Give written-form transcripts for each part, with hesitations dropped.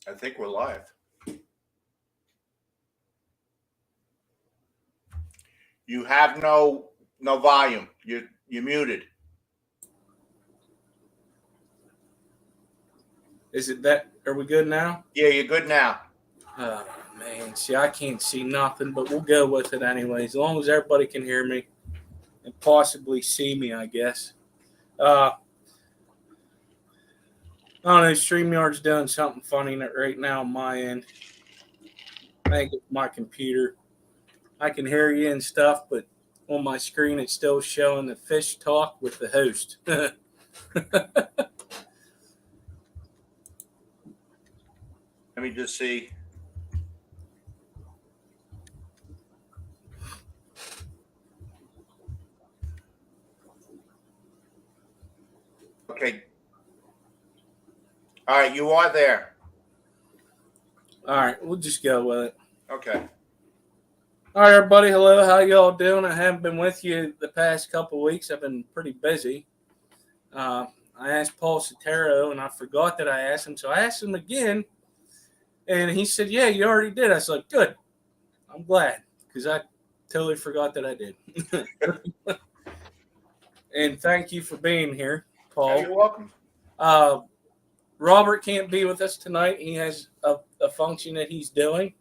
I think we're live. You have no volume. You're muted. Is it that? Are we good now? Yeah, you're good now. Oh, man. See, I can't see nothing, but we'll go with it anyway. As long as everybody can hear me and possibly see me, I guess. I don't know. StreamYard's doing something funny right now on my end. I think it's my computer. I can hear you and stuff, but on my screen it's still showing the fish talk with the host. Let me just see. Okay. All right, you are there. All right, we'll just go with it. Okay. All right, everybody. Hello. How y'all doing? I haven't been with you the past couple of weeks. I've been pretty busy. I asked Paul Soltero, and I forgot that I asked him. So I asked him again, and he said, "Yeah, you already did." I was like, "Good. I'm glad," because I totally forgot that I did. And thank you for being here, Paul. Yeah, you're welcome. Robert can't be with us tonight. He has a function that he's doing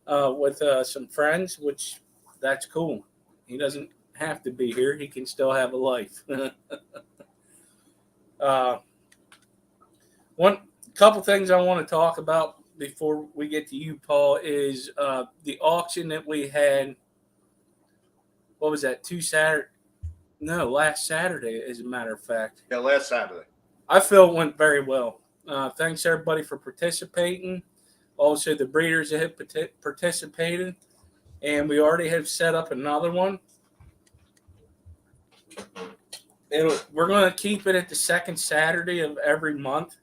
with some friends, which that's cool. He doesn't have to be here. He can still have a life. One couple things I want to talk about before we get to you, Paul, is the auction that we had. What was that? Last Saturday, as a matter of fact. Yeah, last Saturday. I feel it went very well. Thanks everybody for participating. Also, the breeders that have participated, and we already have set up another one. We're going to keep it at the second Saturday of every month.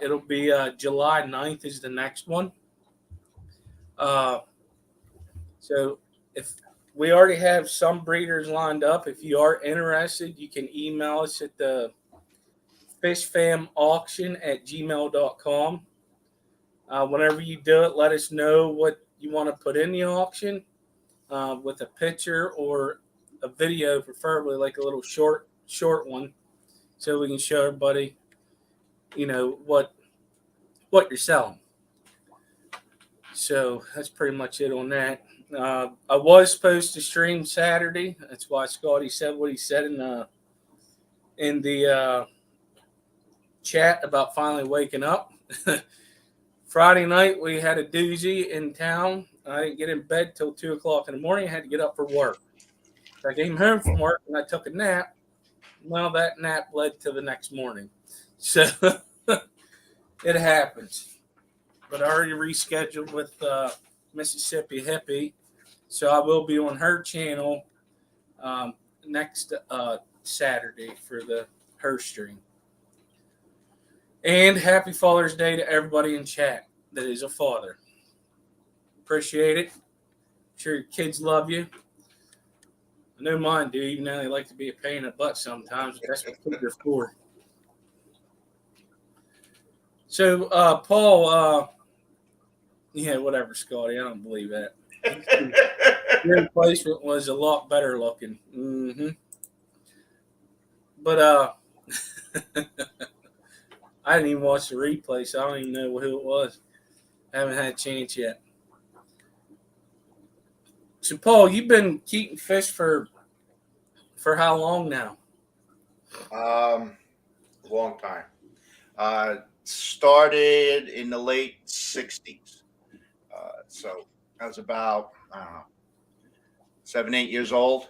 It'll be July 9th is the next one. So if we already have some breeders lined up, if you are interested, you can email us at the fishfamauction@gmail.com. Whenever you do it, let us know what you want to put in the auction with a picture or a video, preferably like a little short one, so we can show everybody, what you're selling. So that's pretty much it on that. I was supposed to stream Saturday. That's why Scotty said what he said in the chat about finally waking up. Friday night we had a doozy in town. I didn't get in bed till 2 o'clock in the morning. I had to get up for work. I came home from work and I took a nap. Well, that nap led to the next morning. So it happens. But I already rescheduled with Mississippi Hippie. So I will be on her channel next Saturday for her stream. And happy Father's Day to everybody in chat that is a father. Appreciate it. Sure your kids love you. I know mine do, even though they like to be a pain in the butt sometimes. But that's what kids are for. So, Paul, yeah, whatever, Scotty. I don't believe that. Your replacement was a lot better looking. Mm-hmm. But I didn't even watch the replay, so I don't even know who it was. I haven't had a chance yet. So, Paul, you've been keeping fish for how long now? Long time. Started in the late 60s. So I was about, 7, 8 years old.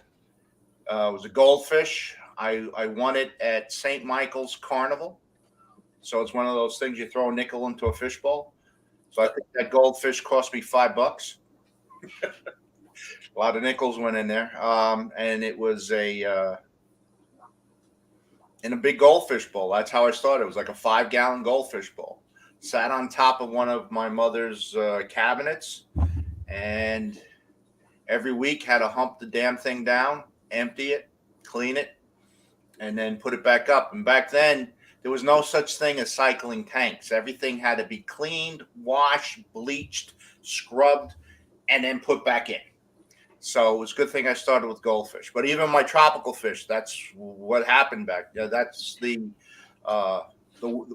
It was a goldfish. I won it at St. Michael's Carnival. So it's one of those things you throw a nickel into a fishbowl. So I think that goldfish cost me $5. A lot of nickels went in there. And it was in a big goldfish bowl. That's how I started. It was like a 5-gallon goldfish bowl. Sat on top of one of my mother's cabinets, and every week had to hump the damn thing down, empty it, clean it, and then put it back up. And back then, There was no such thing as cycling tanks. Everything had to be cleaned, washed, bleached, scrubbed, and then put back in. So it was a good thing I started with goldfish. But even my tropical fish, that's what happened back there. That's uh,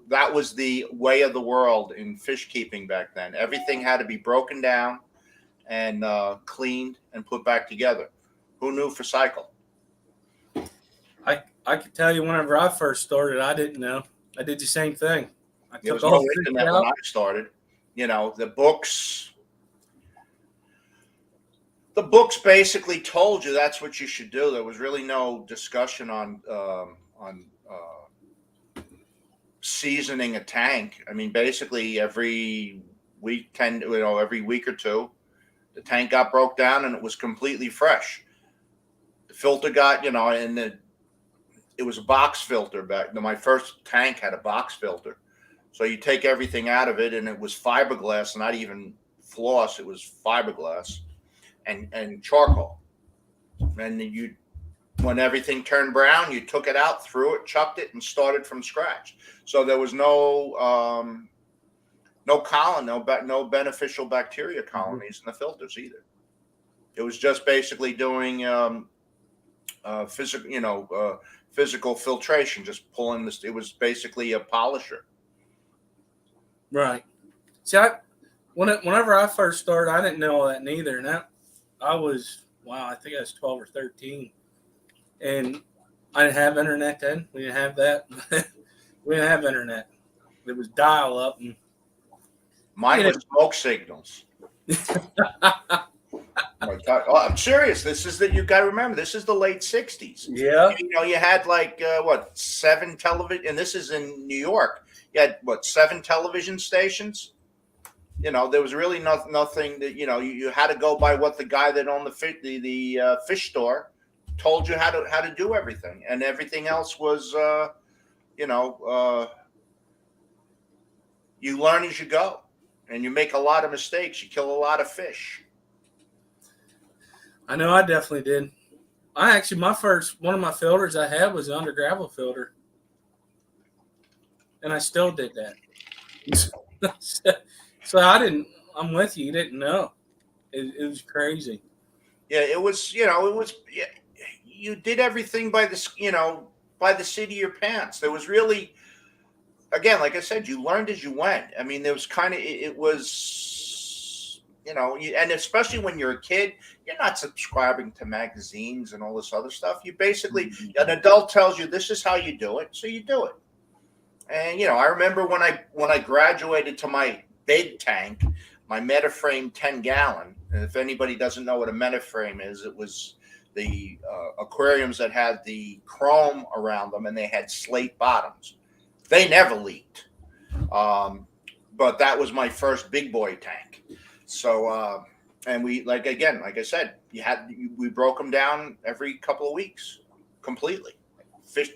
that was the way of the world in fish keeping back then. Everything had to be broken down and cleaned and put back together. Who knew for cycle? I could tell you whenever I first started, I didn't know. I did the same thing. I There took was no all the fish internet when out. I started. You know, the books basically told you that's what you should do. There was really no discussion on seasoning a tank. I mean, basically every every week or two, the tank got broke down and it was completely fresh. The filter got, and it was a box filter back. My first tank had a box filter, so you take everything out of it, and it was fiberglass, not even floss. It was fiberglass and charcoal. And when everything turned brown, you took it out, threw it, chucked it, and started from scratch. So there was no beneficial bacteria colonies in the filters either. It was just basically doing physical filtration, just pulling this. It was basically a polisher. Right. See, whenever I first started, I didn't know all that neither. And I think I was 12 or 13. And I didn't have internet then. We didn't have that. We didn't have internet. It was dial up. And Mine was smoke signals. I'm serious. This is that you got to remember. This is the late '60s. Yeah. You had like 7 television, and this is in New York. You had 7 television stations. There was really nothing that you had to go by what the guy that owned the fish store told you how to do everything, and everything else was you learn as you go, and you make a lot of mistakes. You kill a lot of fish. I know I definitely did. One of my filters I had was an under gravel filter. And I still did that. So I'm with you. You didn't know. It was crazy. Yeah, it was, yeah, you did everything by the seat of your pants. There was really, again, like I said, you learned as you went. I mean, there was it was, and especially when you're a kid, you're not subscribing to magazines and all this other stuff. You basically, an adult tells you this is how you do it, so you do it. And I remember when I graduated to my big tank, my Metaframe 10-gallon. And if anybody doesn't know what a Metaframe is, it was the aquariums that had the chrome around them, and they had slate bottoms. They never leaked, but that was my first big boy tank. So, and we like I said, we broke them down every couple of weeks, completely. Fish,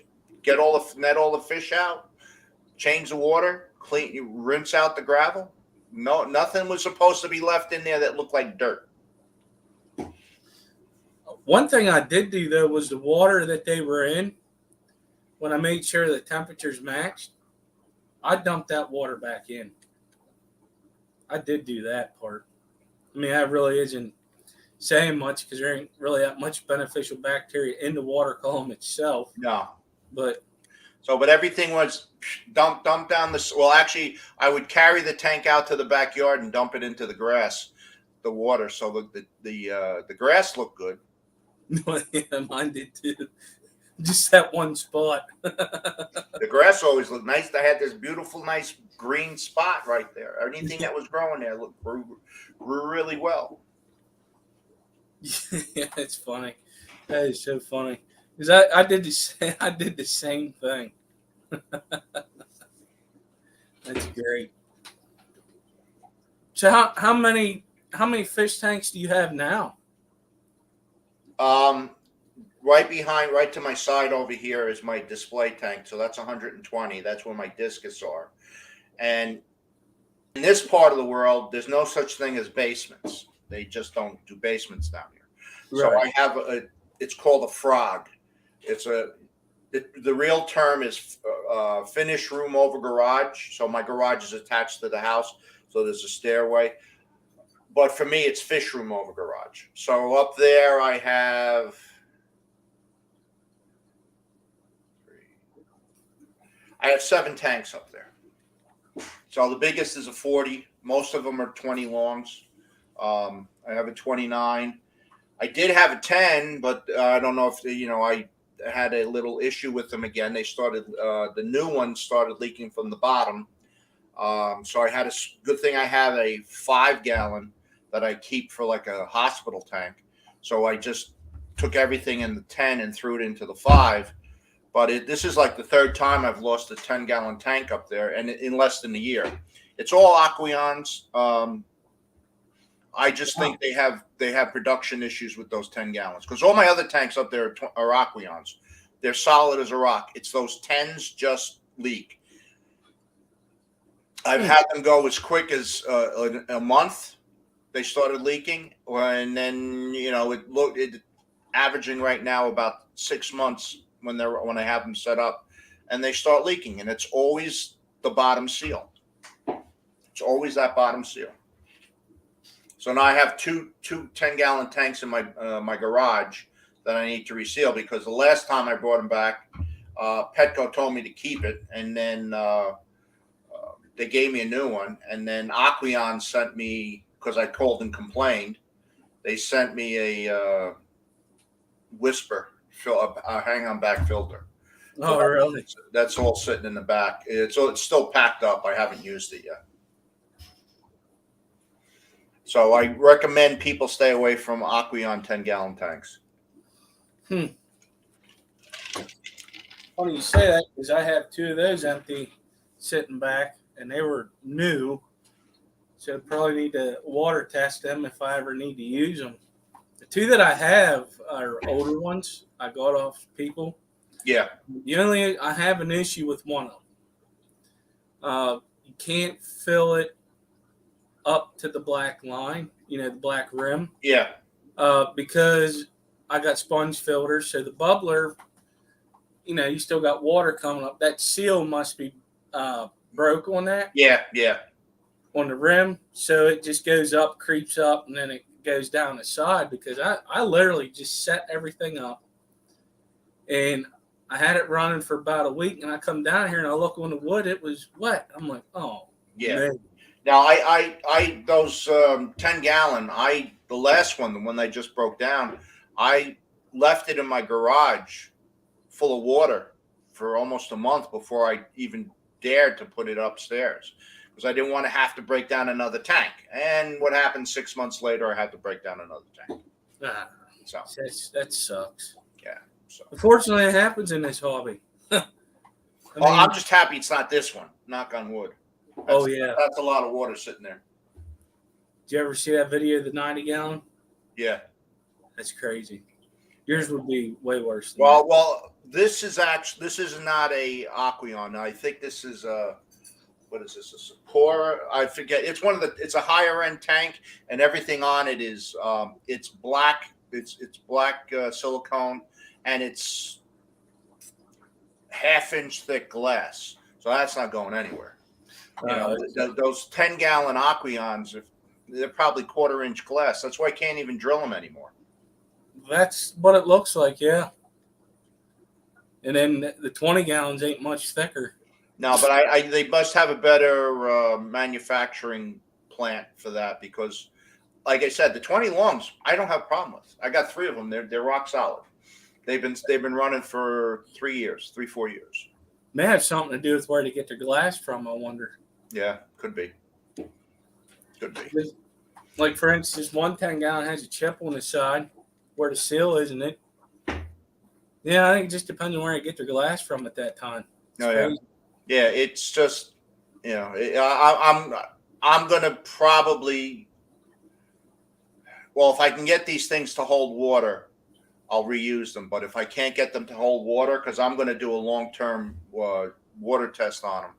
net all the fish out, change the water, clean, you rinse out the gravel. No, nothing was supposed to be left in there that looked like dirt. One thing I did do though was the water that they were in. When I made sure the temperatures matched, I dumped that water back in. I did do that part. I mean, that really isn't saying much because there ain't really that much beneficial bacteria in the water column itself. No. But everything was dumped down the. Well, actually, I would carry the tank out to the backyard and dump it into the grass, the water, so the grass looked good. Yeah, mine did too. Just that one spot. The grass always looked nice. I had this beautiful, nice green spot right there. Anything that was growing there grew really well. Yeah, it's funny. That is so funny because I did the same thing. That's great. So how many fish tanks do you have now? Right to my side over here is my display tank. So that's 120. That's where my discus are. And in this part of the world, there's no such thing as basements. They just don't do basements down here. Right. So I have it's called a frog. It's the real term is finished room over garage. So my garage is attached to the house, so there's a stairway. But for me, it's fish room over garage. So up there, I have 7 tanks up there. So the biggest is a 40. Most of them are 20 longs. I have a 29. I did have a 10, but I don't know if I had a little issue with them again. They started the new one started leaking from the bottom. So I had a good thing. I have a 5-gallon that I keep for like a hospital tank. So I just took everything in the 10 and threw it into the 5. But this is like the third time I've lost a 10-gallon tank up there, and in less than a year. It's all Aqueons. I just think they have production issues with those 10 gallons, because all my other tanks up there are Aqueons. They're solid as a rock. It's those 10s just leak. I've had them go as quick as a month. They started leaking, and then it averaging right now about 6 months when I have them set up, and they start leaking, and it's always the bottom seal. It's always that bottom seal. So now I have two 10-gallon tanks in my garage that I need to reseal, because the last time I brought them back, Petco told me to keep it, and then they gave me a new one, and then Aqueon sent me, because I called and complained, they sent me a Whisper a hang-on back filter. Oh, really? That's all sitting in the back. It's still packed up. I haven't used it yet. So I recommend people stay away from Aqueon 10-gallon tanks. Funny you say that, because I have 2 of those empty sitting back, and they were new. So I probably need to water test them if I ever need to use them. The 2 that I have are older ones I got off people. Yeah. I have an issue with one of them. You can't fill it up to the black line, the black rim. Yeah. Because I got sponge filters, so the bubbler, you still got water coming up. That seal must be broke on that. Yeah. Yeah. On the rim, so it just goes up, creeps up, and then it goes down the side, because I literally just set everything up, and I had it running for about a week, and I come down here and I look on the wood, it was wet. I'm like, oh yeah. Man. Now I those 10-gallon, the last one, the one that just broke down, I left it in my garage full of water for almost a month before I even dared to put it upstairs, because I didn't want to have to break down another tank. And what happened 6 months later, I had to break down another tank. So that sucks. Yeah. So unfortunately, it happens in this hobby. I'm just happy it's not this one. Knock on wood. That's a lot of water sitting there. Did you ever see that video of the 90-gallon? Yeah. That's crazy. Yours would be way worse than that. Well, this is not a Aqueon. I think this is what is this? A Soltero? I forget. It's a higher end tank, and everything on it is it's black. It's black silicone, and it's half-inch thick glass. So that's not going anywhere. Those 10-gallon Aqueons, they're probably 1/4-inch glass. That's why I can't even drill them anymore. That's what it looks like, yeah. And then the 20 gallons ain't much thicker. No, but they must have a better manufacturing plant for that, because, like I said, the 20 longs I don't have a problem with. I got 3 of them. They're rock solid. They've been running for 4 years. May have something to do with where they get their glass from, I wonder. Yeah, could be. Like, for instance, one 10-gallon has a chip on the side where the seal is, and it. Yeah, I think it just depends on where they get their glass from at that time. Yeah. It's just, I'm gonna probably. Well, if I can get these things to hold water, I'll reuse them. But if I can't get them to hold water, because I'm going to do a long-term water test on them,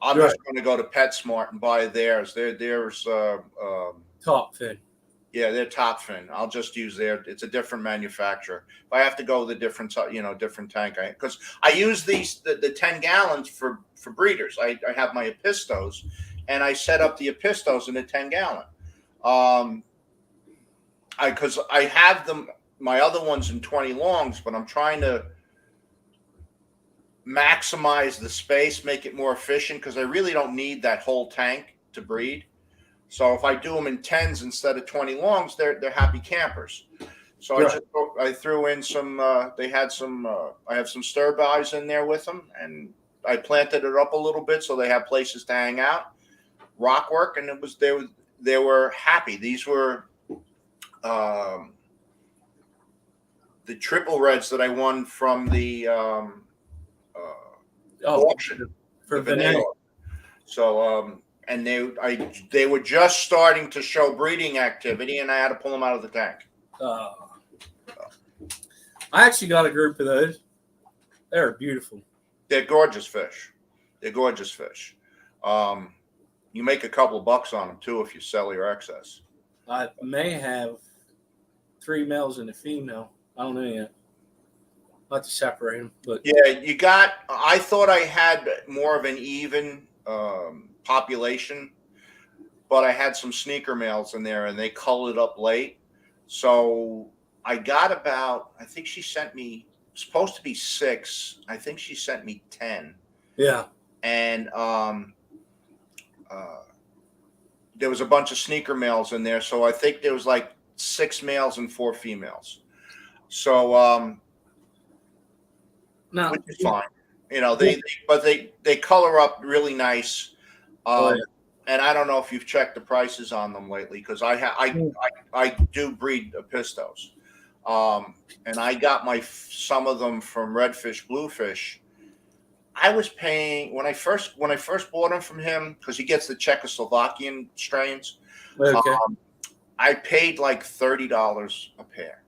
I'm just going to go to PetSmart and buy theirs. There's Top Fin. Yeah, they're top fin. I'll just use their. It's a different manufacturer. If I have to go with a different, different tank, because I use the 10 gallons for breeders. I have my Epistos, and I set up the Epistos in a 10 gallon. Um, because I have them my other ones in 20 longs, but I'm trying to maximize the space, make it more efficient because I really don't need that whole tank to breed. So if I do them in 10s instead of 20 longs, they're happy campers. So Right. I threw in some. They had some. I have some stir buys in there with them, and I planted it up a little bit so they have places to hang out, rock work, and they were happy. These were um, the triple reds that I won from the Oh, auction, for the Venet. vanilla. So and they were just starting to show breeding activity, and I had to pull them out of the tank. I actually got a group of those. They're beautiful. They're gorgeous fish. They're gorgeous fish. You make a couple of bucks on them too if you sell your excess. I may have 3 males and a female. I don't know yet. I'll have to separate them. But Yeah, you got. I thought I had more of an even population, but I had some sneaker males in there, and they colored up late. So I got about. I think she sent me. Supposed to be 6. I think she sent me 10. yeah, And there was a bunch of sneaker males in there, so I think there was like 6 males and 4 females. So no, which is fine, but they color up really nice. Oh, yeah. And I don't know if you've checked the prices on them lately because I do breed Epistos, and I got some of them from Redfish Bluefish. I was paying when I first bought them from him because he gets the Czechoslovakian strains. Okay. I paid like $30 a pair.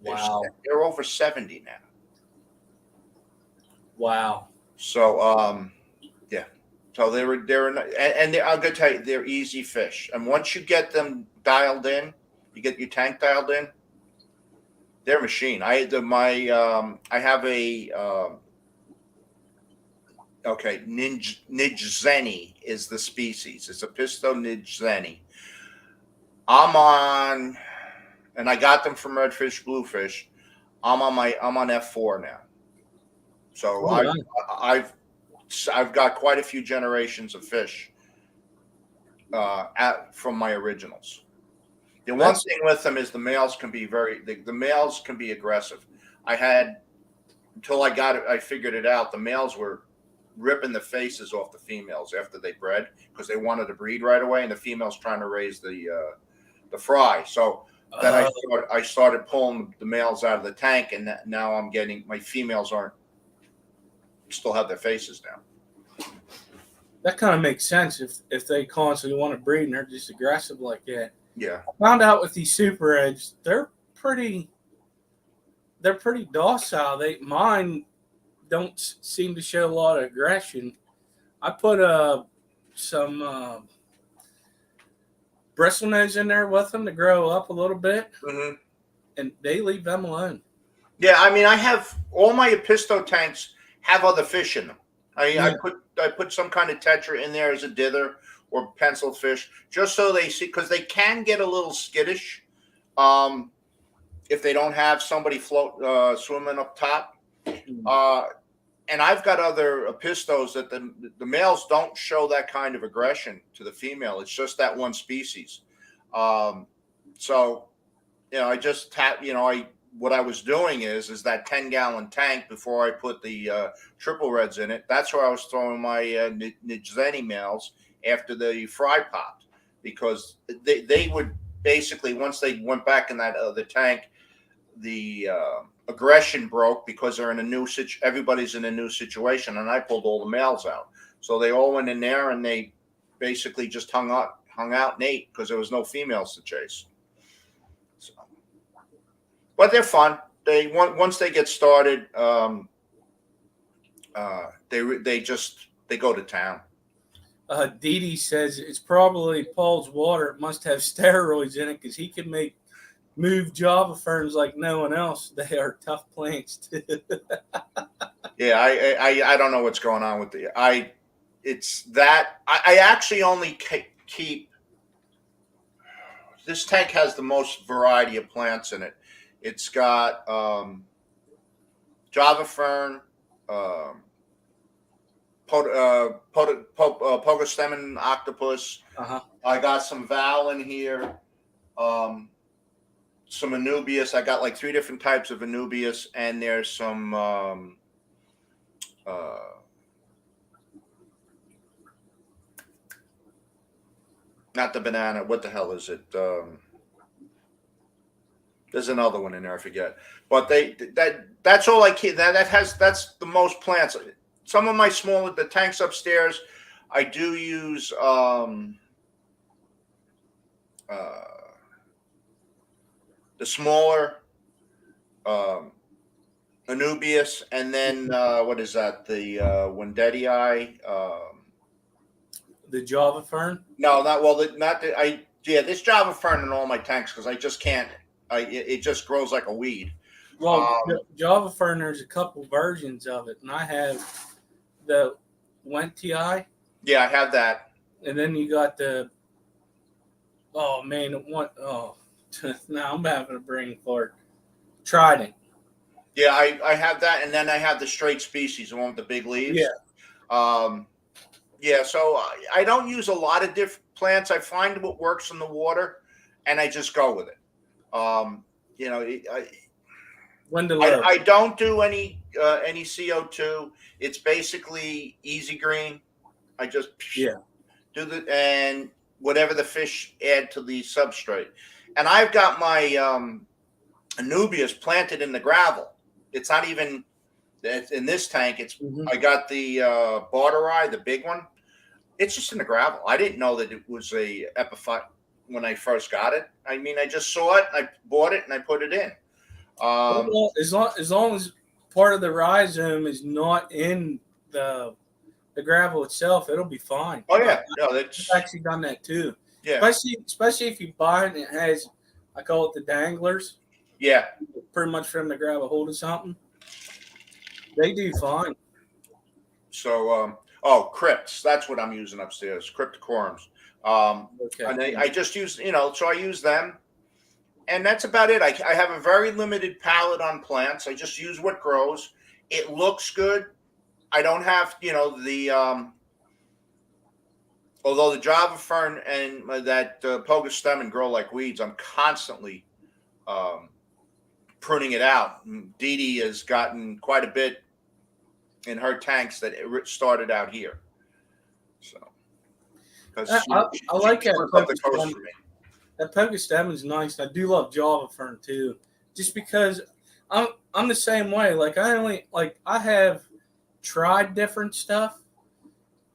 Wow. They're over 70 now. Wow. So yeah. So I'm gonna tell you they're easy fish. And once you get them dialed in, you get your tank dialed in, they're a machine. I have a okay, Nijzeni is the species. It's a Pisto Nijzeni. And I got them from Redfish Bluefish. I'm on F4 now. So I've got quite a few generations of fish from my originals. The one thing with them is the males can be the males can be aggressive. Until I figured it out. The males were ripping the faces off the females after they bred because they wanted to breed right away, and the females trying to raise the fry. So then I started pulling the males out of the tank, and now I'm getting my females still have their faces down. That kind of makes sense if they constantly want to breed and they're just aggressive like that. Yeah. I found out with these super eggs, they're pretty docile. Mine don't seem to show a lot of aggression. I put some bristlenose in there with them to grow up a little bit, Mm-hmm. and they leave them alone. Yeah, I mean, I have all my Episto tanks have other fish in them. I put some kind of tetra in there as a dither or pencil fish, just so they see, because they can get a little skittish if they don't have somebody swimming up top. And I've got other Epistos that the males don't show that kind of aggression to the female. It's just that one species. So, I just what I was doing is that 10-gallon tank before I put the triple reds in it. That's where I was throwing my Nijzeni males after the fry popped, because they would basically, once they went back in that other tank, the aggression broke because they're in a new everybody's in a new situation, and I pulled all the males out. So they all went in there and they basically just hung out and ate because there was no females to chase. So, but they're fun. Once they get started, they go to town. Dee Dee says it's probably Paul's water. It must have steroids in it because he can move Java ferns like no one else. They are tough plants too. Yeah, I don't know what's going on with it's that I actually only keep this tank has the most variety of plants in it. It's got Java fern, um, Pogostemon octopus. Uh-huh. I got some Val in here, um, some Anubias. I got like three different types of Anubias, and there's some uh, not the banana. What the hell is it? There's another one in there. I forget. But that's all I keep. That's the most plants. Some of my smaller the tanks upstairs, I do use the smaller Anubius, and then what is that? The Wendetii. The Java fern. No, not well. Not the, I. Yeah, this Java fern in all my tanks because I just can't. It just grows like a weed. Well, Java fern, there's a couple versions of it, and I have the Wentii, Yeah, I have that. and then you got the. Oh man, now I'm having a brain fart. Trident. Yeah, I have that, and then I have the straight species, the one with the big leaves. Yeah. Yeah. So I don't use a lot of different plants. I find what works in the water, and I just go with it. You know, I don't do any CO2. It's basically easy green. I just do and whatever the fish add to the substrate. And I've got my Anubias planted in the gravel. It's not even in this tank. I got the Barterii, the big one. It's just in the gravel. I didn't know that it was a epiphyte when I first got it. I mean, I just saw it, I bought it, and I put it in. Well, as long as part of the rhizome is not in the gravel itself, it'll be fine. Oh yeah, no, I've actually done that too. Yeah, especially if you buy it and it has, I call it the danglers. Yeah, pretty much for them to grab a hold of something. They do fine. So, crypts. That's what I'm using upstairs. Cryptocorums. Okay. And I just use, so I use them, and that's about it. I have a very limited palette on plants. I just use what grows. It looks good. I don't have, although the Java fern and that Pogostemon grow like weeds, I'm constantly pruning it out. Dee Dee has gotten quite a bit in her tanks that it started out here. So, I like that. That Pogostemon's nice. I do love Java fern too, just because I'm the same way. Like I have tried different stuff,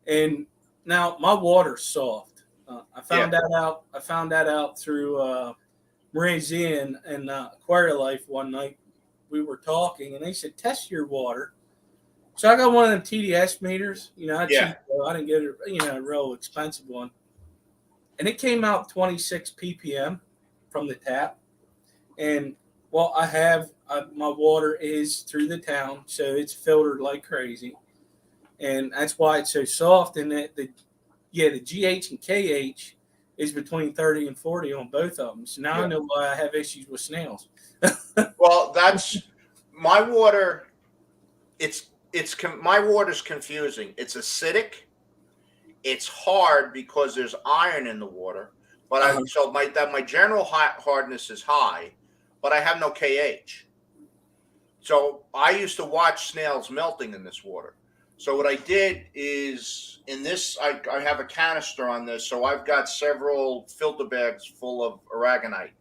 and now my water's soft. I found that out through Marie Z and Aquarialife one night. We were talking, and they said test your water. So I got one of them TDS meters. I didn't get a real expensive one, and it came out 26 ppm from the tap. And my water is through the town, so it's filtered like crazy, and that's why it's so soft. And the GH and KH is between 30 and 40 on both of them. So now I know why I have issues with snails. Well, that's my water. My water's confusing. It's acidic. It's hard because there's iron in the water. But my general hardness is high, but I have no KH. So I used to watch snails melting in this water. So what I did is in this, I have a canister on this. So I've got several filter bags full of aragonite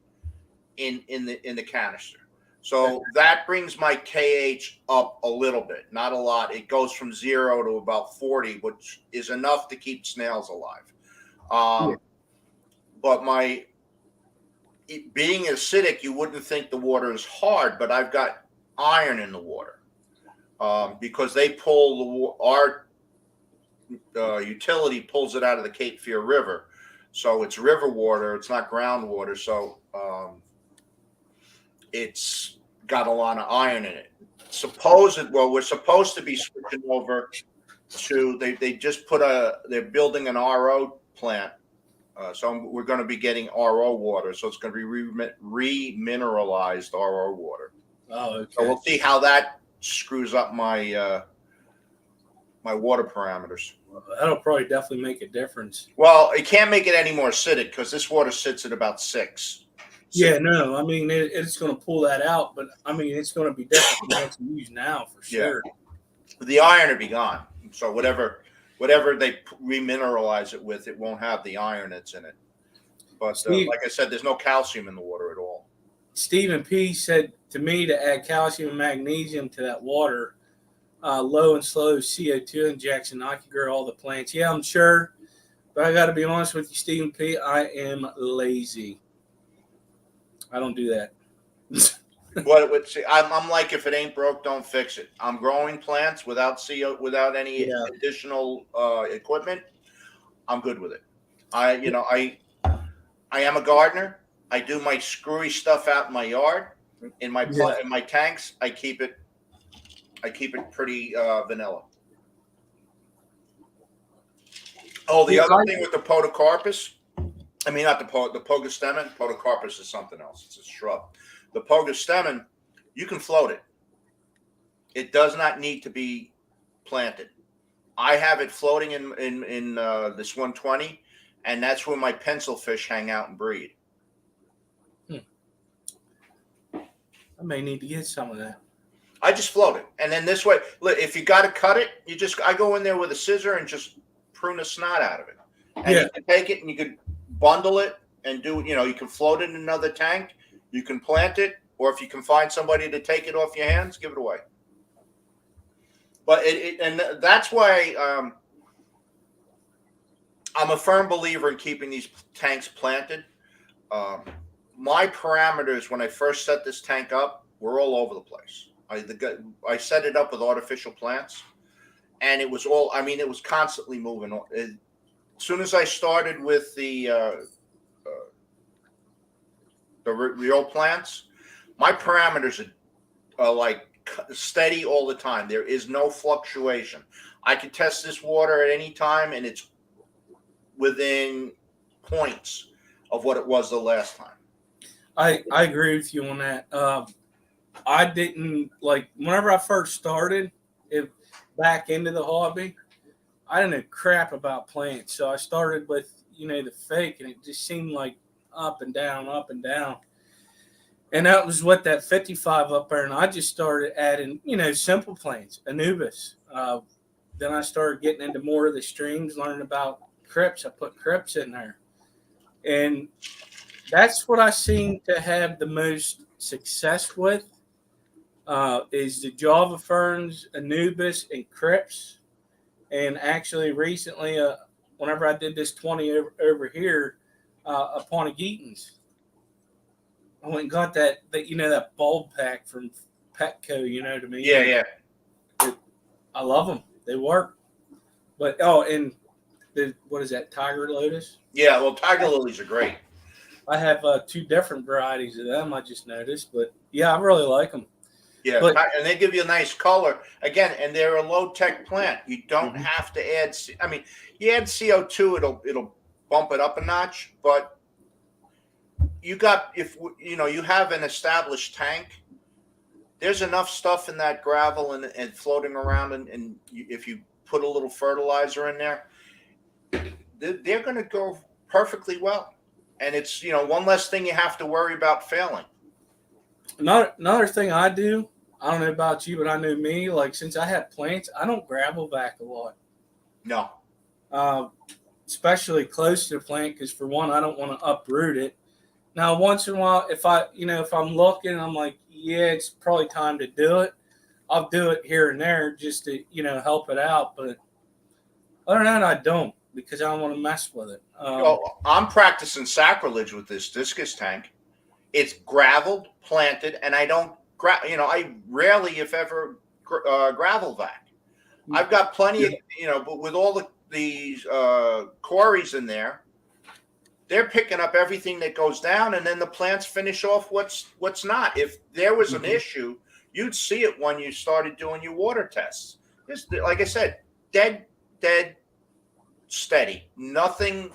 in the canister. So that brings my KH up a little bit, not a lot. It goes from 0 to about 40, which is enough to keep snails alive. But being acidic, you wouldn't think the water is hard, but I've got iron in the water because they pull utility pulls it out of the Cape Fear River, so it's river water. It's not groundwater, so it's got a lot of iron in it. We're supposed to be switching over to they just they're building an RO plant. So we're going to be getting RO water. So it's going to be remineralized RO water. Oh, okay. So we'll see how that screws up my my water parameters. That'll probably definitely make a difference. Well, it can't make it any more acidic because this water sits at about 6. Yeah, no, I mean it's going to pull that out, but I mean it's going to be different from what you use now for sure. Yeah. The iron will be gone. So whatever they remineralize it with, it won't have the iron that's in it. But like I said, there's no calcium in the water at all. Stephen P. said to me to add calcium and magnesium to that water, low and slow CO2 injection. I could grow all the plants. Yeah, I'm sure. But I got to be honest with you, Stephen P., I am lazy. I don't do that. I'm like, if it ain't broke, don't fix it. I'm growing plants without any additional equipment. I'm good with it. I am a gardener. I do my screwy stuff out in my yard. In my tanks, I keep it pretty vanilla. Oh, the other thing with the podocarpus, I mean, not the pogostemen. Podocarpus is something else. It's a shrub. The pogostemen, you can float it. It does not need to be planted. I have it floating in this 120, and that's where my pencil fish hang out and breed. I may need to get some of that. I just float it, and then this way, if you got to cut it, I go in there with a scissor and just prune the snot out of it. And you can take it and you can bundle it and you can float it in another tank. You can plant it, or if you can find somebody to take it off your hands, give it away. But and that's why I'm a firm believer in keeping these tanks planted. My parameters when I first set this tank up were all over the place. I set it up with artificial plants, and it was it was constantly moving. As soon as I started with the real plants, my parameters are like steady all the time. There is no fluctuation. I can test this water at any time, and it's within points of what it was the last time. I agree with you on that. I didn't whenever I first started back into the hobby, I didn't know crap about plants. So I started with, the fake, and it just seemed like up and down, up and down. And that was what that 55 up there. And I just started adding, simple plants, Anubis. Then I started getting into more of the streams, learning about crypts. I put crypts in there. And that's what I seem to have the most success with is the Java ferns, Anubis, and crypts. And actually recently, whenever I did this 20 over here, Aponogetans, I went and got that that bulb pack from Petco, to me. Yeah. I love them. They work. But, and what is that, Tiger Lotus? Yeah, well, Tiger Lilies are great. I have 2 different varieties of them, I just noticed. But, yeah, I really like them. Yeah, and they give you a nice color. Again, and they're a low-tech plant. You don't have to add – you add CO2, it'll bump it up a notch. But you have an established tank, there's enough stuff in that gravel and floating around, and if you put a little fertilizer in there, they're going to go perfectly well. And it's, one less thing you have to worry about failing. Another thing I do, I don't know about you, but I know me, since I have plants, I don't gravel back a lot. No. Especially close to the plant, because for one, I don't want to uproot it. Now, once in a while, if I'm looking, I'm like, yeah, it's probably time to do it. I'll do it here and there just to, help it out. But other than that, I don't, because I don't want to mess with it. I'm practicing sacrilege with this discus tank. It's graveled, planted, and I don't, I rarely, if ever, gravel vac. I've got plenty of, but with all the these quarries in there, they're picking up everything that goes down, and then the plants finish off what's not. If there was an Mhm. issue, you'd see it when you started doing your water tests. This, like I said, dead, steady. Nothing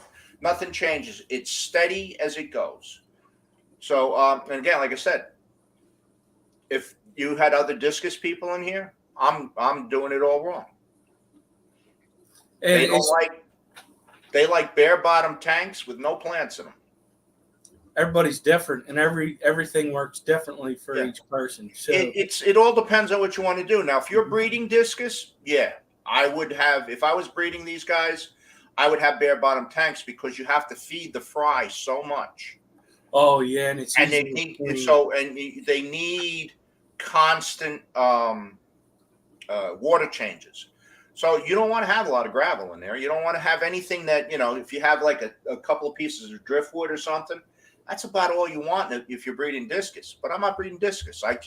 changes. It's steady as it goes. So, and again, like I said, if you had other discus people in here, I'm doing it all wrong. And They don't it's like they like bare bottom tanks with no plants in them. everybody's different, and everything works differently for Yeah. each person. So, It all depends on what you want to do. Now, if you're breeding discus, yeah, I would have. If I was breeding these guys, I would have bare bottom tanks because you have to feed the fry so much, oh yeah, and it's and easy they to need clean. they need constant water changes. So you don't want to have a lot of gravel in there. You don't want to have anything that, if you have like a couple of pieces of driftwood or something, that's about all you want if you're breeding discus. But I'm not breeding discus. I'm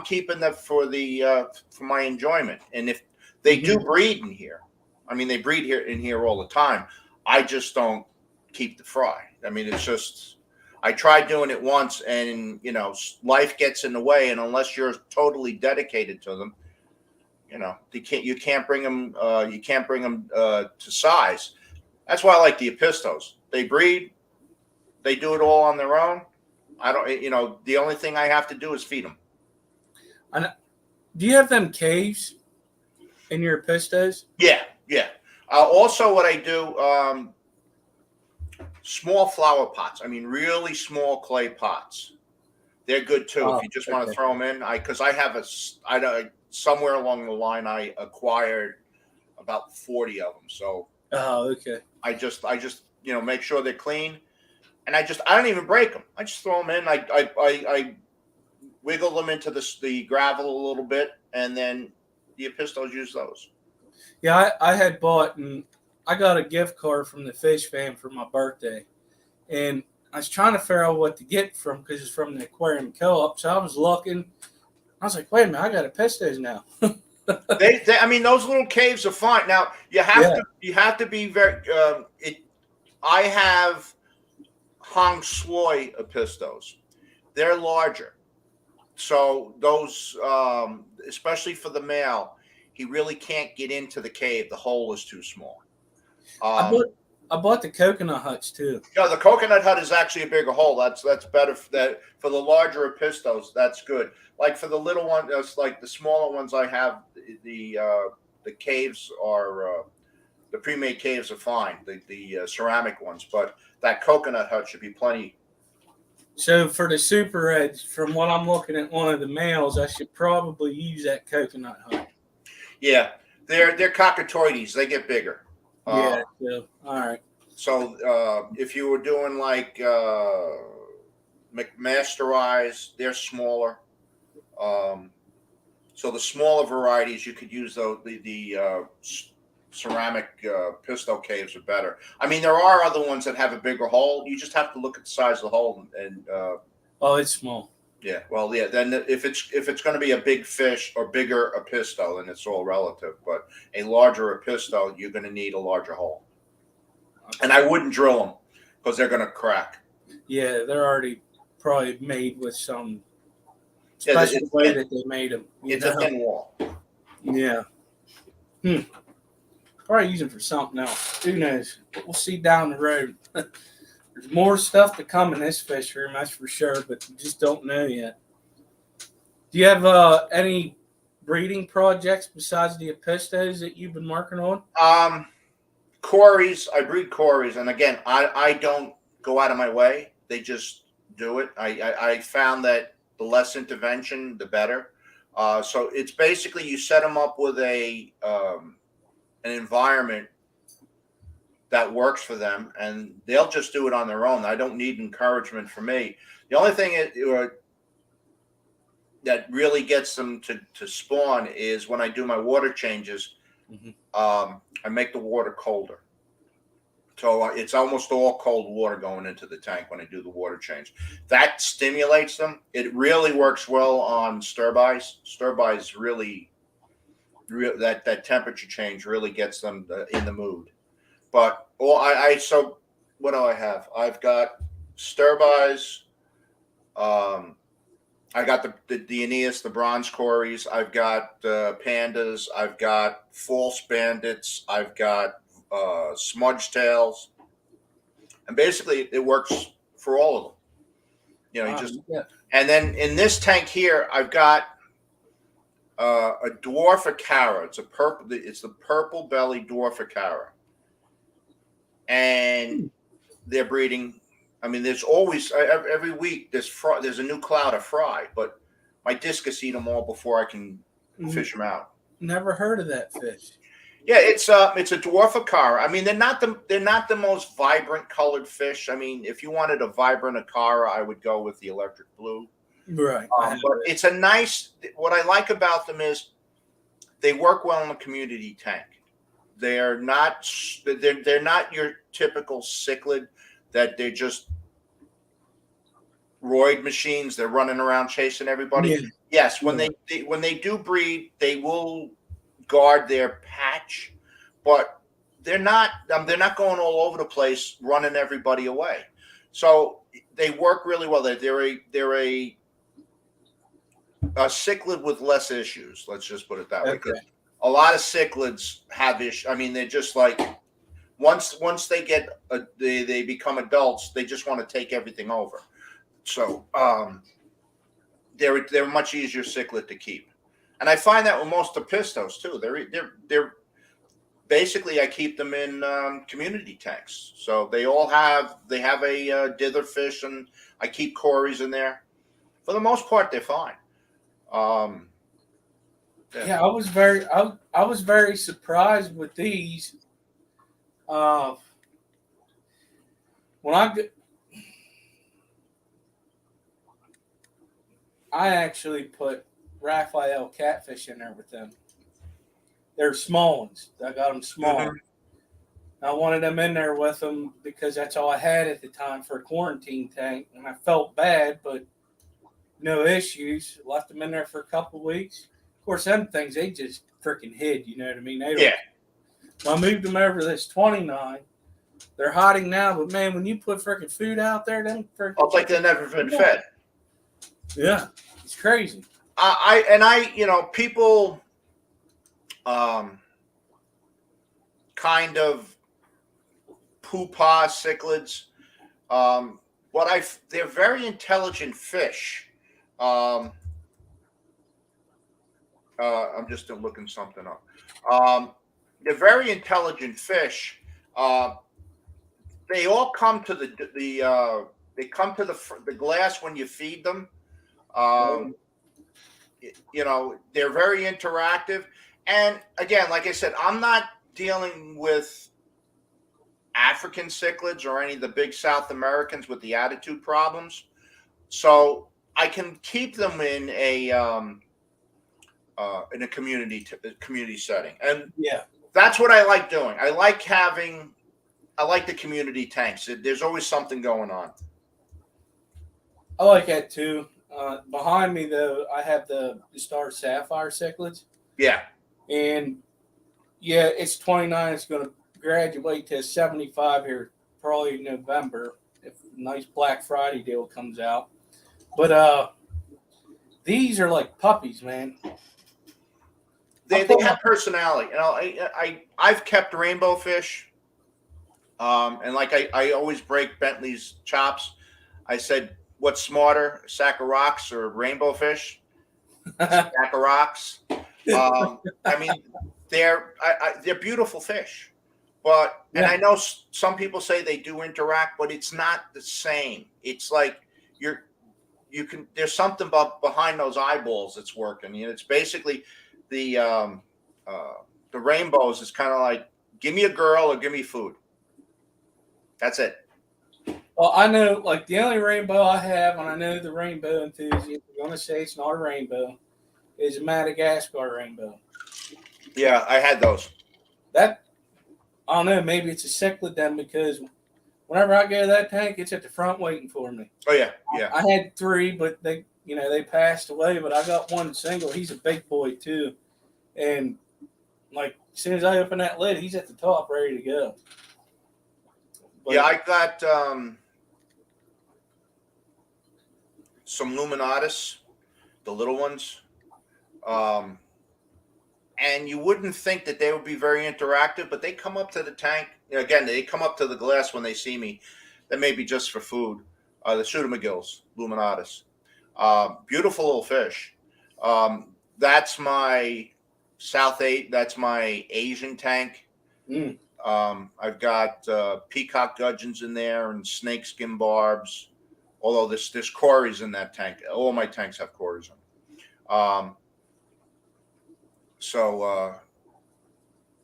keeping that for my enjoyment. And if they do Mhm. breed in here, I mean they breed here in here all the time. I just don't keep the fry. I mean it's just I tried doing it once, and life gets in the way, and unless you're totally dedicated to them, you can't bring them to size. That's why I like the Epistos. They breed, they do it all on their own. I don't, the only thing I have to do is feed them. And do you have them caves in your pistos? Yeah, yeah. Also, what I do, small flower pots. I mean, really small clay pots. They're good too. If Oh, you just want to okay. throw them in, because I have I don't, somewhere along the line I acquired about 40 of them. So Oh, okay. I just make sure they're clean, and I don't even break them. I just throw them in. I wiggle them into the gravel a little bit, and then the Epistos use those. Yeah, I had bought and I got a gift card from the fish fan for my birthday, and I was trying to figure out what to get from because it's from the aquarium co-op. So I was looking. I was like, wait a minute, I got a pistos now. I mean, those little caves are fine. Now Yeah. you have to be very. I have Hong Sloy Epistos. They're larger, so those, especially for the male, he really can't get into the cave. The hole is too small. I Um, bought I bought the coconut huts too. Yeah, the coconut hut is actually a bigger hole. That's better for that for the larger epistos. That's good. Like for the little one, like the smaller ones, I have the caves are the pre-made caves are fine. The ceramic ones, but that coconut hut should be plenty. So for the super edge, from what I'm looking at one of the males, I should probably use that coconut hut. Yeah, they're cockatoides. They get bigger. Uh, Yeah. So all right. so if you were doing like McMasterized, they're smaller. Um, So the smaller varieties, you could use the ceramic pistol caves are better. I mean, there are other ones that have a bigger hole. You just have to look at the size of the hole, and Oh, it's small. yeah, well, yeah. Then if it's going to be a big fish or bigger a pistol, then it's all relative. But a larger a pistol, you're going to need a larger hole. And I wouldn't drill them because they're going to crack. Yeah, they're already probably made with some Yeah, special way that they made them. You it's a know. thin wall. Yeah. Hmm. Probably use them for something else. Who knows? We'll see down the road. There's more stuff to come in this fish room, that's for sure, but you just don't know yet. Do you have any breeding projects besides the Epistos that you've been working on? Um, Corys, I breed Corys, and again, I don't go out of my way. They just do it. I found that the less intervention, the better. So it's basically you set them up with an environment that works for them, and they'll just do it on their own. I don't need encouragement from me. The only thing that really gets them to spawn is when I do my water changes. Mhm. I make the water colder. So it's almost all cold water going into the tank when I do the water change. That stimulates them. It really works well on stir-bys. Stir-bys really that temperature change really gets them in the mood. But well, so what do I have? I've got Sturbys. Um, I got the Aeneas, the bronze cories. I've got pandas. I've got false bandits. I've got smudge tails, and basically it works for all of them. You know, you just Yeah. and then in this tank here, I've got a dwarf acara. It's a purple. It's the purple belly dwarf acara, and they're breeding. I mean, there's always every week there's a new cloud of fry, but my discus eat them all before I can fish them out. Never heard of that fish. Yeah, it's a dwarf acara. I mean, they're not the most vibrant colored fish. I mean, if you wanted a vibrant acara, I would go with the electric blue. Right. But it's a nice. What I like about them is they work well in a community tank. They're not your typical cichlid that they're just roid machines. They're running around chasing everybody. Yeah. Yes, when they do breed, they will guard their patch, but they're not going all over the place running everybody away. So they work really well. They're a cichlid with less issues. Let's just put it that way. Okay. A lot of cichlids have issues. I mean, they're just like once they get they become adults, they just want to take everything over. So they're a much easier cichlid to keep, and I find that with most of pistos too. They're basically I keep them in community tanks. So they have a dither fish, and I keep cories in there. For the most part, they're fine. Yeah, I was very surprised with these. When I actually put Raphael catfish in there with them. They're small ones. I got them small. Mhm. I wanted them in there with them because that's all I had at the time for a quarantine tank, and I felt bad, but no issues. Left them in there for a couple of weeks. Of course, them things they just freaking hid. You know what I mean? They don't. Yeah. So I moved them over to this 29. They're hiding now, but man, when you put freaking food out there, them freaking. It's like they've never been fed. Yeah, it's crazy. People kind of poo-pah cichlids. They're very intelligent fish. I'm just looking something up. They're very intelligent fish. They all come to they come to the glass when you feed them. They're very interactive. And again, like I said, I'm not dealing with African cichlids or any of the big South Americans with the attitude problems. So I can keep them in a community setting. And yeah, that's what I like doing. I like the community tanks. There's always something going on. I like that too. Behind me, though, I have the Star Sapphire cichlids. Yeah. And, yeah, it's 29. It's going to graduate to 75 here probably in November if a nice Black Friday deal comes out. But these are like puppies, man. They have personality. I've kept rainbow fish. And like I always break Bentley's chops. I said, what's smarter, a sack of rocks or rainbow fish? Sack of rocks. I mean, they're beautiful fish, but and I know some people say they do interact, but it's not the same. It's like there's something behind those eyeballs that's working. It's basically the rainbows is kind of like give me a girl or give me food. That's it. Well, I know, like, the only rainbow I have, and I know the rainbow enthusiast are going to say it's not a rainbow, is a Madagascar rainbow. Yeah, I had those. I don't know, maybe it's a cichlid then because whenever I go to that tank, it's at the front waiting for me. Oh, yeah, yeah. I had 3, but they passed away, but I got one single. He's a big boy, too. And Like as soon as I open that lid, he's at the top, ready to go. But Yeah, I got some Luminatus, the little ones. Um, and you wouldn't think that they would be very interactive, but they come up to the tank. Again, they come up to the glass when they see me. That may be just for food. The Pseudomagills, Luminatus. Beautiful little fish. That's my South Eight. That's my Asian tank. mm, I've got peacock gudgeons in there and snakeskin barbs. Although there's cories in that tank. All my tanks have cories in them. So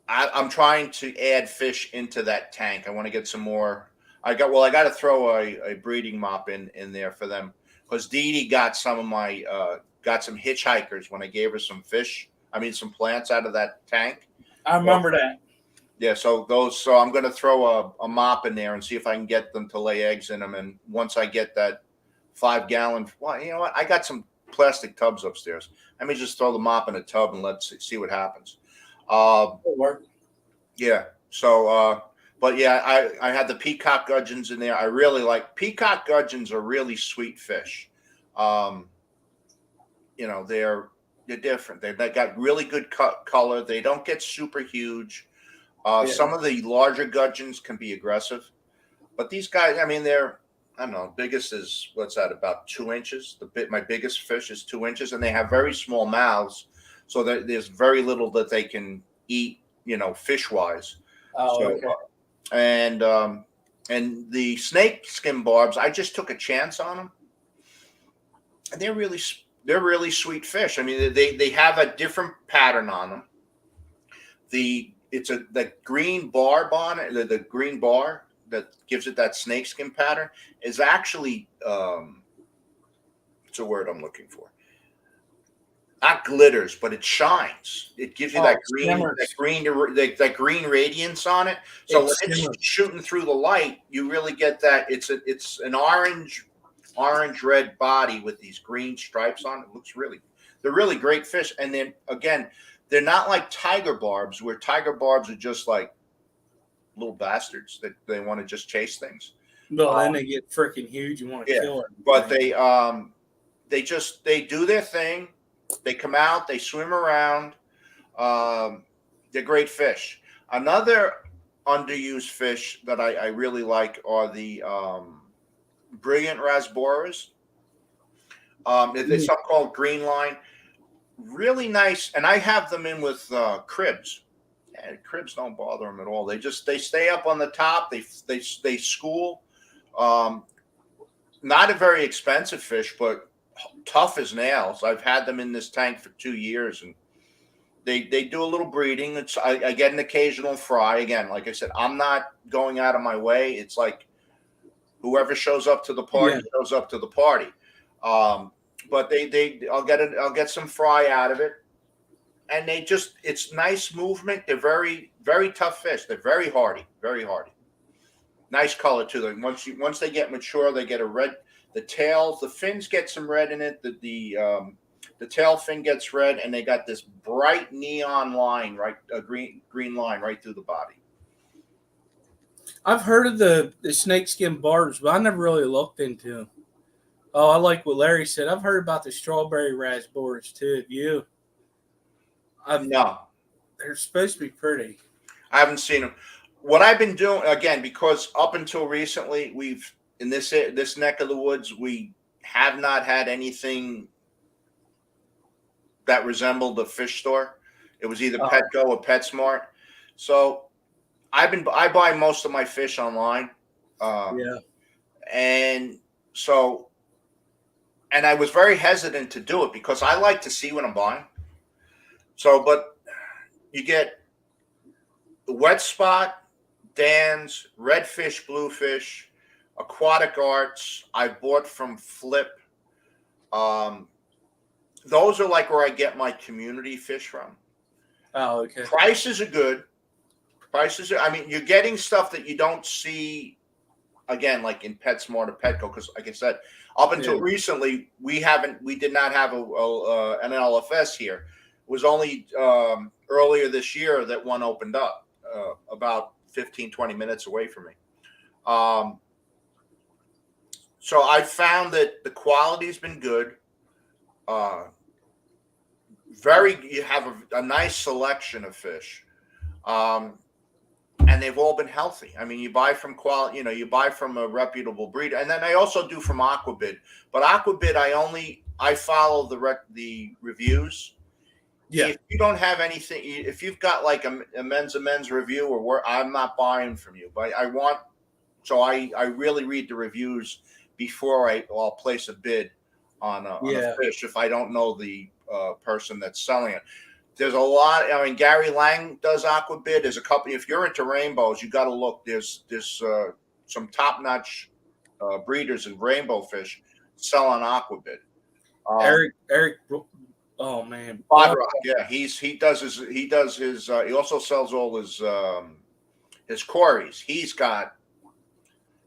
I'm trying to add fish into that tank. I want to get some more. I got to throw a breeding mop in there for them because Dee Dee got some of my got some hitchhikers when I gave her some fish. I mean some plants out of that tank. I remember that. Yeah, so those. So I'm going to throw a mop in there and see if I can get them to lay eggs in them. And once I get that 5 gallon, well, you know what? I got some plastic tubs upstairs. Let me just throw the mop in a tub and let's see what happens. It'll work. Yeah. So, but yeah, I had the peacock gudgeons in there. I really like peacock gudgeons are really sweet fish. Um, they're different. They got really good color. They don't get super huge. Yeah. Some of the larger gudgeons can be aggressive, but these guys, I mean, I don't know. Biggest is what's that? About 2 inches. My biggest fish is 2 inches, and they have very small mouths, so there's very little that they can eat. Fish wise. Oh, So, okay. And the snake skin barbs, I just took a chance on them, and they're really sweet fish. I mean, they have a different pattern on them. The green barb on it, the green bar that gives it that snakeskin pattern is actually it's a word I'm looking for. Not glitters, but it shines. It gives you that green radiance on it. So when it's shooting through the light, you really get that. It's an orange red body with these green stripes on it. They're really great fish. And then again, they're not like tiger barbs, where tiger barbs are just like little bastards that they want to just chase things. Well, then they get freaking huge. You want to kill it. But they do their thing. They come out, they swim around. They're great fish. Another underused fish that I really like are the brilliant rasboras. They're some called green line. Really nice, and I have them in with cribs. And cribs don't bother them at all. They stay up on the top. They school. Not a very expensive fish, but tough as nails. I've had them in this tank for 2 years, and they do a little breeding. I get an occasional fry. Again, like I said, I'm not going out of my way. It's like whoever shows up to the party shows up to the party. But I'll get some fry out of it, and it's nice movement. They're very, very tough fish. They're very hardy, very hardy. Nice color to them. Once they get mature, they get a red. The tails, the fins get some red in it. The tail fin gets red, and they got this bright neon line, right? A green line right through the body. I've heard of the snakeskin barbs, but I never really looked into them. Oh, I like what Larry said. I've heard about the strawberry rasboras too. Have you? No. They're supposed to be pretty. I haven't seen them. What I've been doing, again, because up until recently, we've in this neck of the woods, we have not had anything that resembled a fish store. It was either Petco or PetSmart. So I buy most of my fish online. And so, and I was very hesitant to do it because I like to see what I'm buying. So, but you get the Wet Spot, Dan's, Redfish, Bluefish, Aquatic Arts. I bought from Flip. Those are like where I get my community fish from. Oh, okay. Prices are good. I mean, you're getting stuff that you don't see, again, like in PetSmart or Petco, because like I said, up until recently, we did not have an LFS here. It was only earlier this year that one opened up about 15, 20 minutes away from me. Um, so I found that the quality's been good. Uh, you have a nice selection of fish. Um, and they've all been healthy. I mean, you buy from quality, you buy from a reputable breeder, and then I also do from Aquabid. But Aquabid, I follow the reviews. Yeah. If you don't have anything, if you've got like a men's review, or where I'm not buying from you, but I really read the reviews before I'll place a bid on a Yeah. fish if I don't know the person that's selling it. There's a lot. I mean, Gary Lang does Aquabid. There's a couple. If you're into rainbows, you got to look. There's some top notch breeders of rainbow fish selling Aquabid. Eric. Oh man, Bodrock, yeah, he does his he also sells all his quarries. He's got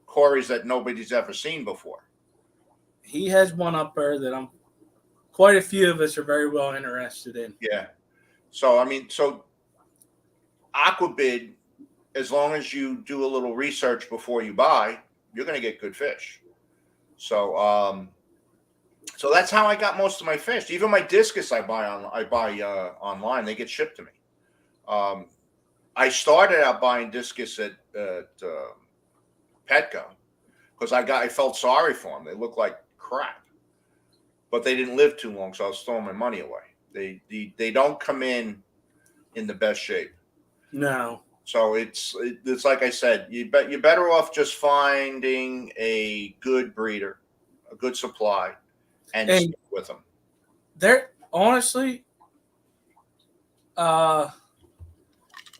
quarries that nobody's ever seen before. he has one up there that I'm. Quite a few of us are very well interested in. Yeah. So I mean, Aquabid, as long as you do a little research before you buy, you're going to get good fish. So that's how I got most of my fish. Even my discus I buy online. They get shipped to me. I started out buying discus at Petco because I felt sorry for them. They looked like crap, but they didn't live too long, so I was throwing my money away. They don't come in the best shape. No. So it's like I said, you're better off just finding a good breeder, a good supply, and stick with them. They're honestly, all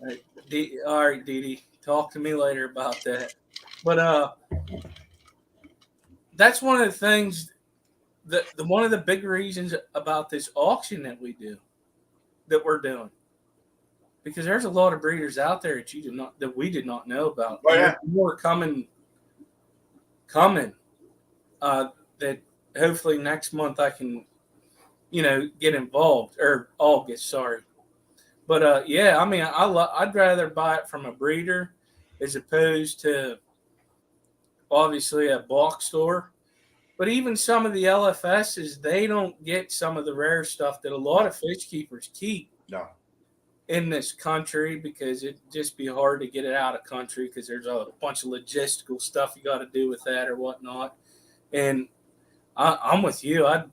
right, Dee Dee, talk to me later about that. But that's one of the things one of the big reasons about this auction that we're doing. Because there's a lot of breeders out there that we did not know about. Oh yeah, more coming. That hopefully next month I can, get involved, or August. Sorry, but yeah, I mean, I'd rather buy it from a breeder as opposed to obviously a box store. But even some of the LFSs, they don't get some of the rare stuff that a lot of fish keepers keep. No. In this country, because it'd just be hard to get it out of country because there's a bunch of logistical stuff you got to do with that or whatnot. And I'm with you. I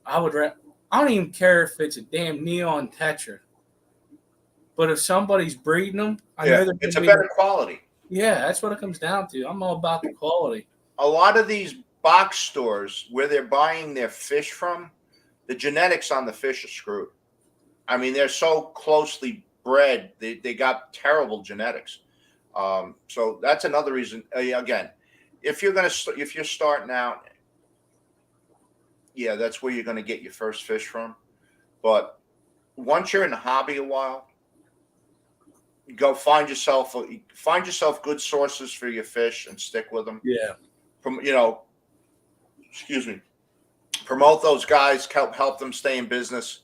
don't even care if it's a damn neon tetra, but if somebody's breeding them, I know it's a better quality. Yeah, that's what it comes down to. I'm all about the quality. A lot of these box stores where they're buying their fish from, the genetics on the fish are screwed. I mean, they're so closely bred, they got terrible genetics. So that's another reason. Again, if you're starting out, yeah, that's where you're gonna get your first fish from. But once you're in the hobby a while, go find yourself good sources for your fish and stick with them. Yeah. Excuse me. Promote those guys, help them stay in business.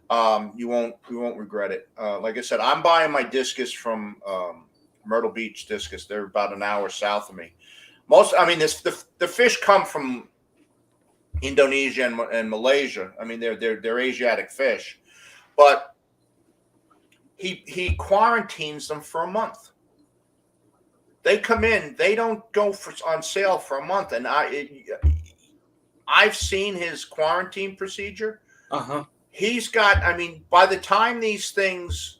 You won't regret it. Like I said, I'm buying my discus from Myrtle Beach Discus. They're about an hour south of me. The fish come from Indonesia and Malaysia. I mean, they're Asiatic fish, but he quarantines them for a month. They come in. They don't go on sale for a month, and I've seen his quarantine procedure. He's got. I mean, by the time these things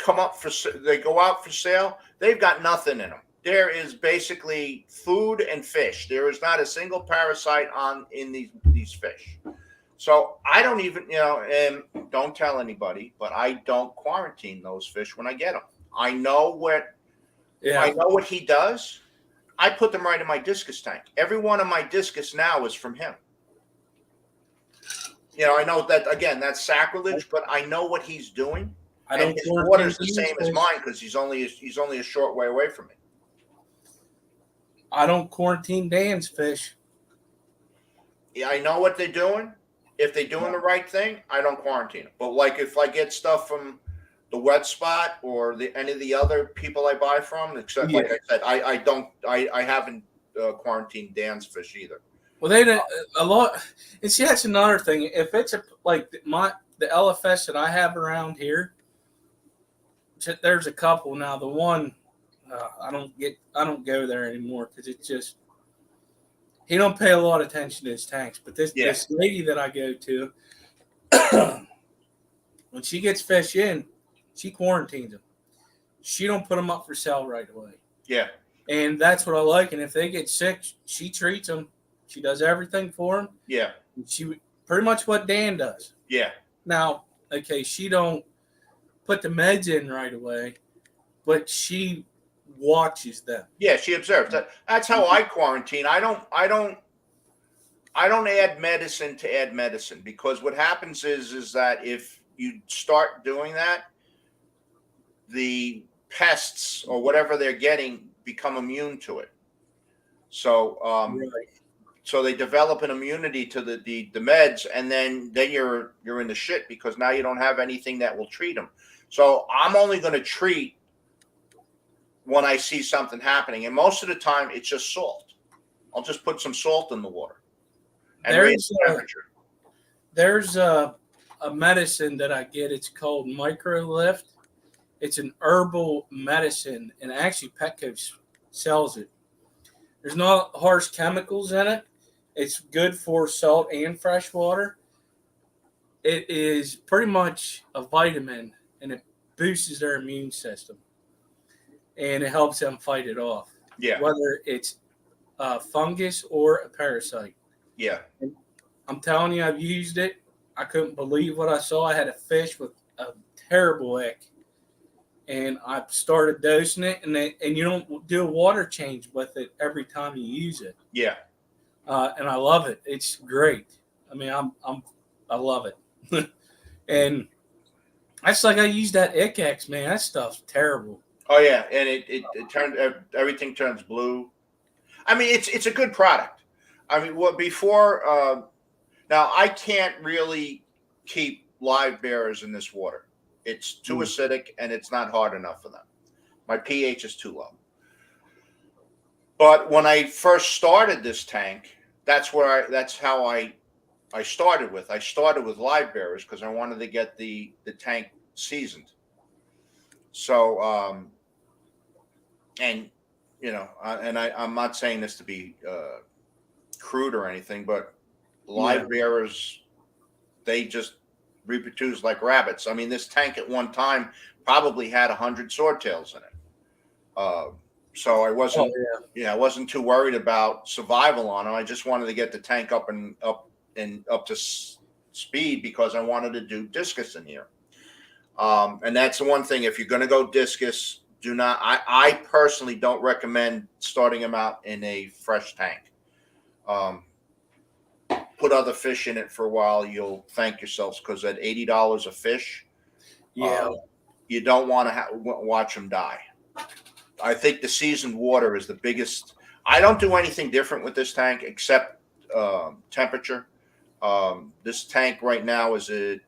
they go out for sale, they've got nothing in them. There is basically food and fish. There is not a single parasite in these fish. So I don't even, and don't tell anybody, but I don't quarantine those fish when I get them. I know what he does. I put them right in my discus tank. Every one of my discus now is from him. I know that, again, that's sacrilege, but I know what he's doing. And his water's the same as mine because he's only a short way away from me. I don't quarantine Dan's fish. Yeah, I know what they're doing. If they're doing the right thing, I don't quarantine them. But like if I get stuff from the Wet Spot or any of the other people I buy from. Except, like Yeah. I said, I haven't quarantined Dan's fish either. Well, they didn't a lot. And see, that's another thing. If it's like the LFS that I have around here, there's a couple now. The one I don't go there anymore because it's just he don't pay a lot of attention to his tanks. But Yeah, this lady that I go to, when she gets fish in, she quarantines them. She don't put them up for sale right away. yeah, And that's what I like. And if they get sick, she treats them. She does everything for them. yeah, She pretty much what Dan does. yeah, Now, okay, she don't put the meds in right away, but she watches them. yeah. She observes that. That's how I quarantine. I don't add medicine to add medicine, because what happens is that if you start doing that, the pests or whatever they're getting become immune to it. So Right. so they develop an immunity to the meds, and then you're in the shit, because now you don't have anything that will treat them. So I'm only going to treat when I see something happening, and most of the time it's just salt. I'll just put some salt in the water and raise the temperature. There's a medicine that I get. It's called MicroLift. It's an herbal medicine, and actually Petco sells it. There's not harsh chemicals in it. It's good for salt and fresh water. It is pretty much a vitamin, and it boosts their immune system, and it helps them fight it off, Yeah, whether it's a fungus or a parasite. yeah, And I'm telling you, I've used it. I couldn't believe what I saw. I had a fish with a terrible ick, and I started dosing it, and you don't do a water change with it every time you use it. yeah. And I love it. It's great. I mean, I love it. And that's like I use that Ick-X, man. That stuff's terrible. Oh yeah, and it turns, everything turns blue. I mean, it's a good product. I mean, what before? Now I can't really keep live bearers in this water. It's too acidic, and it's not hard enough for them. My pH is too low. But when I first started this tank, that's how I started with. I started with live bearers because I wanted to get the tank seasoned. So and I'm not saying this to be crude or anything, but live bearers, they just reproduce like rabbits. I mean, this tank at one time probably had 100 swordtails in it. So I wasn't, I wasn't too worried about survival on them. I just wanted to get the tank up to speed, because I wanted to do discus in here. And that's the one thing. If you're going to go discus, do not. I personally don't recommend starting them out in a fresh tank. Put other fish in it for a while. You'll thank yourselves, because at $80 a fish, you don't want to watch them die. I think the seasoned water is the biggest. I don't do anything different with this tank except temperature. This tank right now is at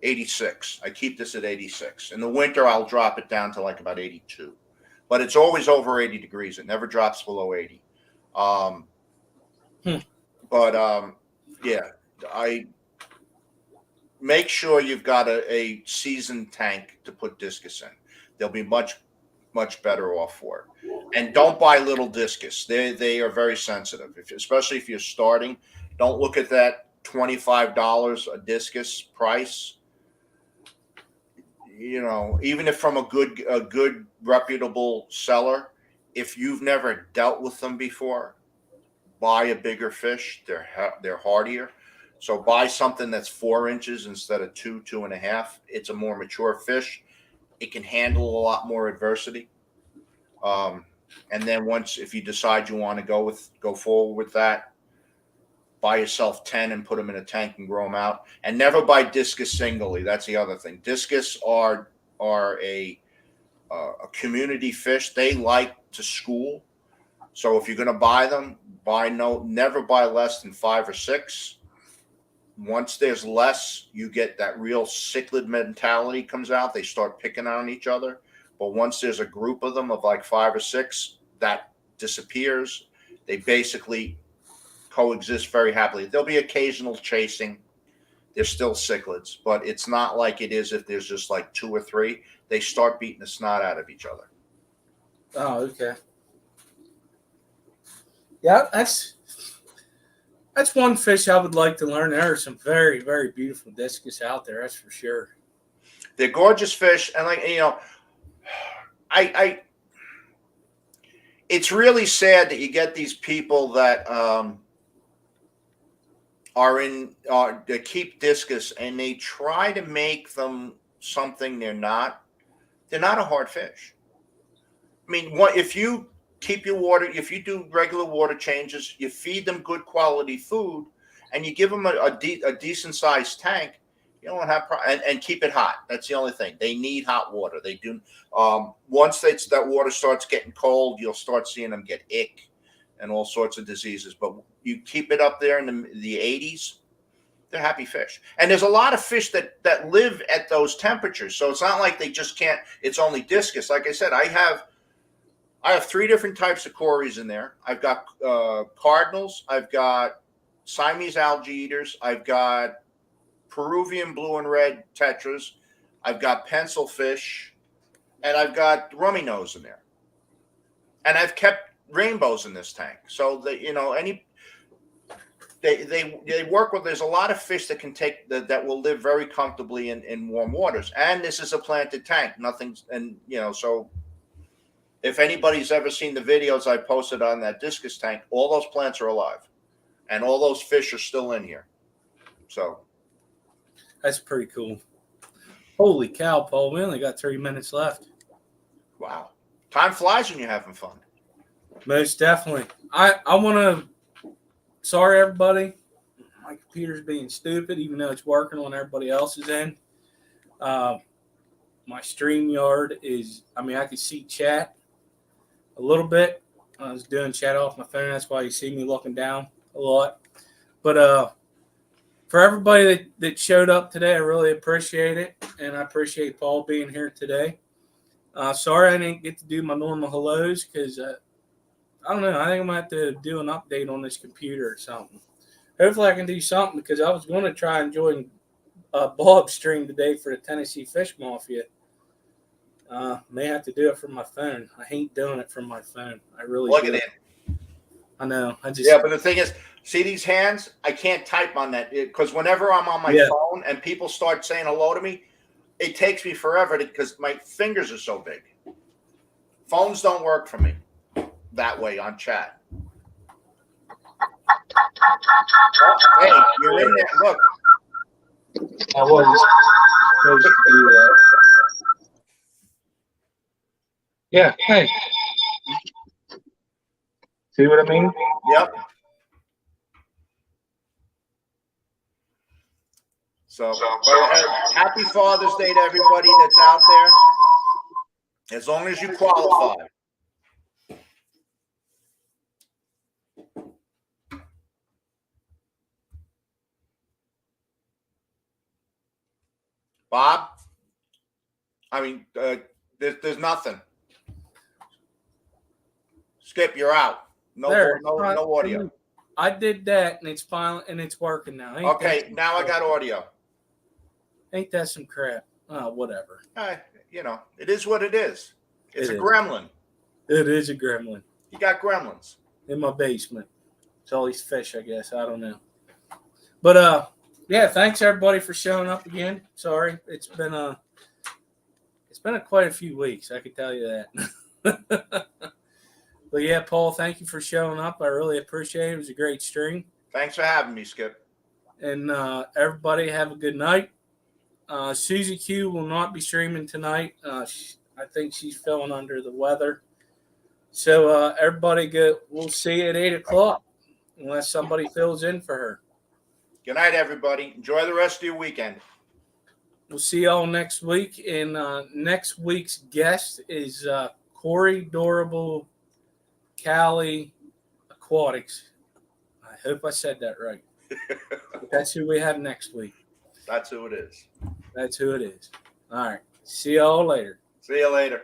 86. I keep this at 86. In the winter, I'll drop it down to like about 82. But it's always over 80 degrees. It never drops below 80. But yeah, I make sure you've got a seasoned tank to put discus in. They'll be much better off for it. And don't buy little discus. They are very sensitive, especially if you're starting. Don't look at that $25 a discus price. You know, even if from a good reputable seller, if you've never dealt with them before, buy a bigger fish. They're hardier. So buy something that's 4 inches instead of 2.5. It's a more mature fish. It can handle a lot more adversity. And then if you decide you want to go forward with that, buy yourself 10 and put them in a tank and grow them out. And never buy discus singly. That's the other thing. Discus are a community fish. They like to school. So if you're going to buy them, never buy less than 5 or 6. Once there's less, you get that real cichlid mentality comes out. They start picking on each other. But once there's a group of them of like 5 or 6, that disappears. They basically coexist very happily. There'll be occasional chasing. There's still cichlids, but it's not like it is if there's just like 2 or 3. They start beating the snot out of each other. Oh, okay. Yeah, that's one fish I would like to learn. There are some very, very beautiful discus out there. That's for sure. They're gorgeous fish, and I it's really sad that you get these people that that keep discus and they try to make them something they're not. They're not a hard fish. I mean, what if you keep your water? If you do regular water changes, you feed them good quality food, and you give them a decent sized tank, you don't have and keep it hot. That's the only thing. They need hot water. They do. Once that water starts getting cold, you'll start seeing them get ick and all sorts of diseases. But you keep it up there in the 80s, they're happy fish. And there's a lot of fish that live at those temperatures. So it's not like they just can't. It's only discus. Like I said, I have 3 different types of cories in there. I've got cardinals. I've got Siamese algae eaters. I've got Peruvian blue and red tetras. I've got pencil fish, and I've got rummy nose in there. And I've kept rainbows in this tank. So that they work with. There's a lot of fish that can take that will live very comfortably in warm waters. And this is a planted tank. Nothing's so. If anybody's ever seen the videos I posted on that discus tank, all those plants are alive, and all those fish are still in here. So that's pretty cool. Holy cow, Paul! We only got 3 minutes left. Wow, time flies when you're having fun. Most definitely. I want to. Sorry, everybody. My computer's being stupid, even though it's working on everybody else's end. My StreamYard is. I mean, I can see chat a little bit. I was doing chat off my phone. That's why you see me looking down a lot. But for everybody that showed up today, I really appreciate it. And I appreciate Paul being here today. Sorry I didn't get to do my normal hellos because I don't know. I think I'm going to have to do an update on this computer or something. Hopefully I can do something because I was going to try and join Bob's stream today for the Tennessee Fish Mafia. May have to do it from my phone. I hate doing it from my phone. I really plug it in. I know. But the thing is, see these hands? I can't type on that because whenever I'm on my phone and people start saying hello to me, it takes me forever because my fingers are so big. Phones don't work for me that way on chat. Oh, hey, you're in there. Look. I was supposed to do that. Yeah, hey. See what I mean? Yep. So happy Father's Day to everybody that's out there. As long as you qualify. Bob? I mean, there's nothing. Skip, you're out. No audio. I did that, and it's finally and it's working now. Okay, now I got audio. Ain't that some crap? Oh, whatever. It is what it is. It's a gremlin. It is a gremlin. You got gremlins in my basement. It's all these fish, I guess. I don't know. But yeah, thanks everybody for showing up again. Sorry, it's been quite a few weeks. I can tell you that. But yeah, Paul, thank you for showing up. I really appreciate it. It was a great stream. Thanks for having me, Skip. And everybody have a good night. Susie Q will not be streaming tonight. I think she's feeling under the weather. So everybody we'll see you at 8 o'clock unless somebody fills in for her. Good night, everybody. Enjoy the rest of your weekend. We'll see y'all next week. And next week's guest is Corey Dorable Cali Aquatics. I hope I said that right. That's who we have next week. That's who it is. That's who it is. All right. See y'all later. See you later.